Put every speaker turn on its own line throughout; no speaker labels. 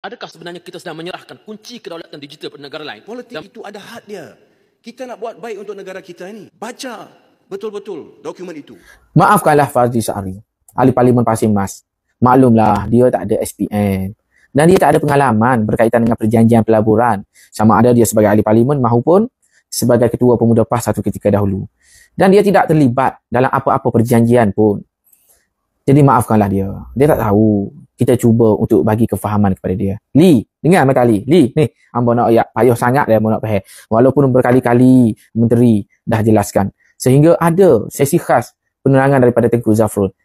Adakah sebenarnya kita sedang menyerahkan kunci kedaulatan digital pada negara lain?
Politik itu ada had dia. Kita nak buat baik untuk negara kita ini. Baca betul-betul dokumen itu.
Maafkanlah Fazli Sa'ari, Ahli Parlimen Pasir Mas. Maklumlah, dia tak ada SPM. Dan dia tak ada pengalaman berkaitan dengan perjanjian pelaburan. Sama ada dia sebagai Ahli Parlimen maupun sebagai Ketua Pemuda PAS satu ketika dahulu. Dan dia tidak terlibat dalam apa-apa perjanjian pun. Jadi maafkanlah dia. Dia tak tahu. Kita cuba untuk bagi kefahaman kepada dia. Lee, dengar mata Lee. Lee, ni, hamba nak ayat payah sangat dia hamba nak faham. Walaupun berkali-kali menteri dah jelaskan. Sehingga ada sesi khas penerangan daripada Tengku Zafrul.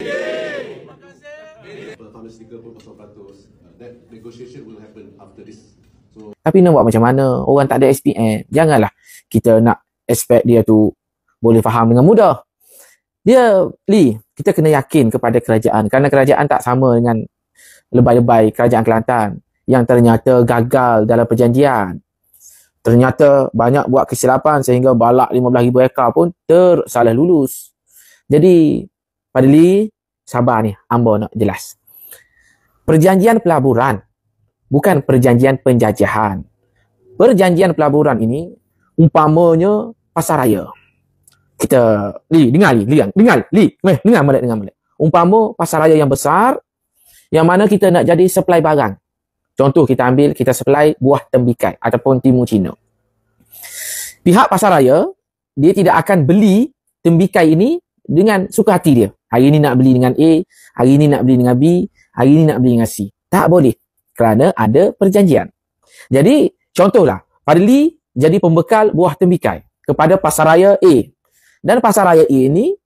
Tapi nak buat macam mana? Orang tak ada SPM. Janganlah kita nak expect dia tu boleh faham dengan mudah. Dia, Lee, kita kena yakin kepada kerajaan. Kerana kerajaan tak sama dengan lebay-lebay kerajaan Kelantan yang ternyata gagal dalam perjanjian. Ternyata banyak buat kesilapan sehingga balak 15,000 ekar pun tersalah lulus. Jadi, pada Lee, sabar ni, hamba nak jelas. Perjanjian pelaburan bukan perjanjian penjajahan. Perjanjian pelaburan ini umpamanya pasaraya. Kita, Lee, dengar Lee, dengar balik. Umpama pasaraya yang besar, yang mana kita nak jadi supply barang. Contoh kita ambil, kita supply buah tembikai ataupun timun Cina. Pihak pasaraya, dia tidak akan beli tembikai ini dengan suka hati dia. Hari ini nak beli dengan A, hari ini nak beli dengan B, hari ini nak beli dengan C. Tak boleh. Kerana ada perjanjian. Jadi, contohlah, Fadli jadi pembekal buah tembikai kepada pasaraya A. Dan pasaraya A ini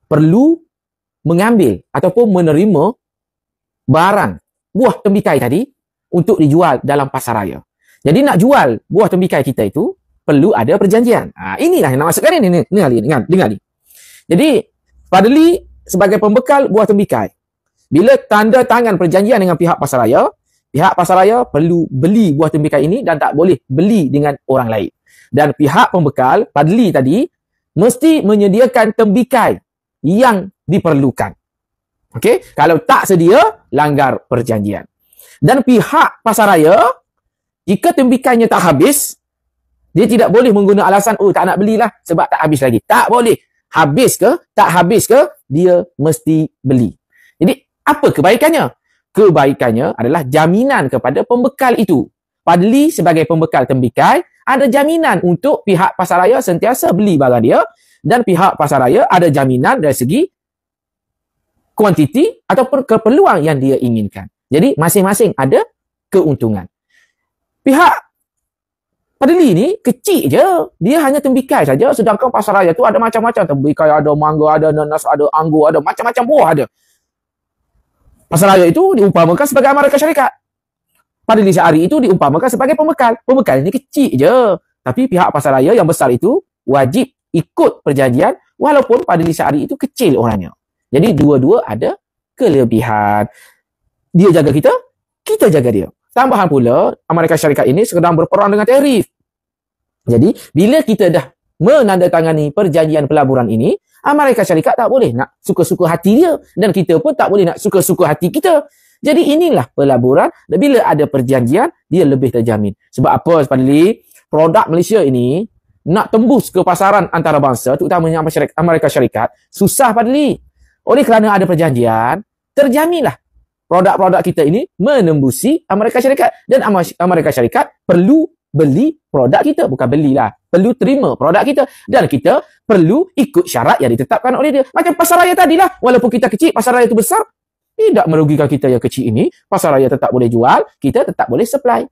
perlu mengambil ataupun menerima barang buah tembikai tadi untuk dijual dalam pasaraya. Jadi nak jual buah tembikai kita itu perlu ada perjanjian. Inilah yang nak masukkan ini. Dengar ni. Jadi Fadli sebagai pembekal buah tembikai, bila tanda tangan perjanjian dengan pihak pasaraya perlu beli buah tembikai ini dan tak boleh beli dengan orang lain. Dan pihak pembekal, Fadli tadi, mesti menyediakan tembikai yang diperlukan. Okey, kalau tak sedia, langgar perjanjian. Dan pihak pasaraya, jika tembikainya tak habis, dia tidak boleh menggunakan alasan, tak nak belilah sebab tak habis lagi. Tak boleh. Habis ke, tak habis ke, dia mesti beli. Jadi, apa kebaikannya? Kebaikannya adalah jaminan kepada pembekal itu. Fadli sebagai pembekal tembikai, ada jaminan untuk pihak pasaraya sentiasa beli barang dia, dan pihak pasaraya ada jaminan dari segi kuantiti ataupun keperluan yang dia inginkan. Jadi, masing-masing ada keuntungan. Pihak Fadli ni kecil je. Dia hanya tembikai saja. Sedangkan pasaraya tu ada macam-macam. Tembikai ada mangga, ada nanas, ada anggur, ada macam-macam buah ada. Pasaraya itu diumpamakan sebagai Amerika Syarikat. Fadli Sa'ari itu diumpamakan sebagai pembekal. Pembekal ini kecil je. Tapi pihak pasaraya yang besar itu wajib ikut perjanjian walaupun Fadli Sa'ari itu kecil orangnya. Jadi dua-dua ada kelebihan. Dia jaga kita, kita jaga dia. Tambahan pula, Amerika Syarikat ini sedang berperang dengan tarif. Jadi, bila kita dah menandatangani perjanjian pelaburan ini, Amerika Syarikat tak boleh nak suka-suka hati dia. Dan kita pun tak boleh nak suka-suka hati kita. Jadi, inilah pelaburan. Dan bila ada perjanjian, dia lebih terjamin. Sebab apa, Fadli? Produk Malaysia ini nak tembus ke pasaran antarabangsa, terutamanya Amerika Syarikat, susah, Fadli. Oleh kerana ada perjanjian, terjaminlah produk-produk kita ini menembusi Amerika Syarikat. Dan Amerika Syarikat perlu beli produk kita. Bukan belilah. Perlu terima produk kita. Dan kita perlu ikut syarat yang ditetapkan oleh dia. Macam pasaraya tadilah. Walaupun kita kecil, pasaraya itu besar, tidak merugikan kita yang kecil ini. Pasaraya tetap boleh jual, kita tetap boleh supply.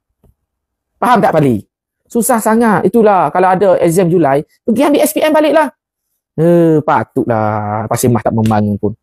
Faham tak, Fadli? Susah sangat. Itulah, kalau ada exam Julai, pergi ambil SPM baliklah. Patutlah Pasir Mas tak membangun pun.